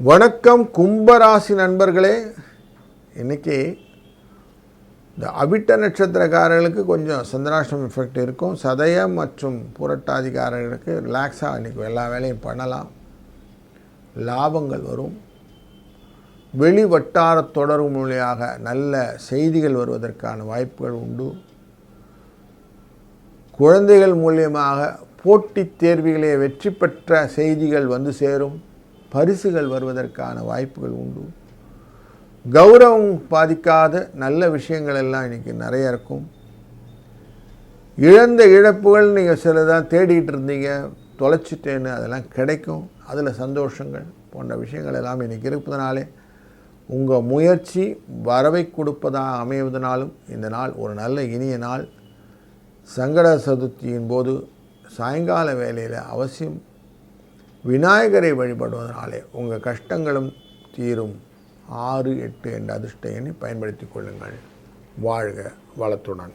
வணக்கம் கும்பராசி நண்பர்களே. இன்றைக்கி இந்த அவிட்ட நட்சத்திரக்காரர்களுக்கு கொஞ்சம் சந்திராஷ்டமம் எஃபெக்ட் இருக்கும். சதயம் மற்றும் புரட்டாதிக்காரர்களுக்கு ரிலாக்ஸாக இன்றைக்கி எல்லா வேலையும் பண்ணலாம். லாபங்கள் வரும். வெளி வட்டார தொடர்பு மூலியாக நல்ல செய்திகள் வருவதற்கான வாய்ப்புகள் உண்டு. குழந்தைகள் மூலியமாக போட்டித் தேர்வுகளே வெற்றி பெற்ற செய்திகள் வந்து சேரும். பரிசுகள் வருவதற்கான வாய்ப்புகள் உண்டு. கௌரவம் பாதிக்காத நல்ல விஷயங்கள் எல்லாம் இன்றைக்கி நிறைய இருக்கும். இழந்த இழப்புகள் நீங்கள் சிலதான் தேடிகிட்டு இருந்தீங்க, தொலைச்சிட்டேன்னு, அதெல்லாம் கிடைக்கும். அதில் சந்தோஷங்கள் போன்ற விஷயங்கள் எல்லாம் இன்றைக்கி இருப்பதனாலே உங்கள் முயற்சி வரவை கொடுப்பதாக அமைவதனாலும் இந்த நாள் ஒரு நல்ல இனிய நாள். சங்கட சதுர்த்தியின் போது சாயங்கால வேளையில் அவசியம் விநாயகரை வழிபடுவதனாலே உங்கள் கஷ்டங்களும் தீரும். 6, 8 என்ற அதிர்ஷ்ட எண்ணை பயன்படுத்தி கொள்ளுங்கள். வாழ்க வளத்துடன்.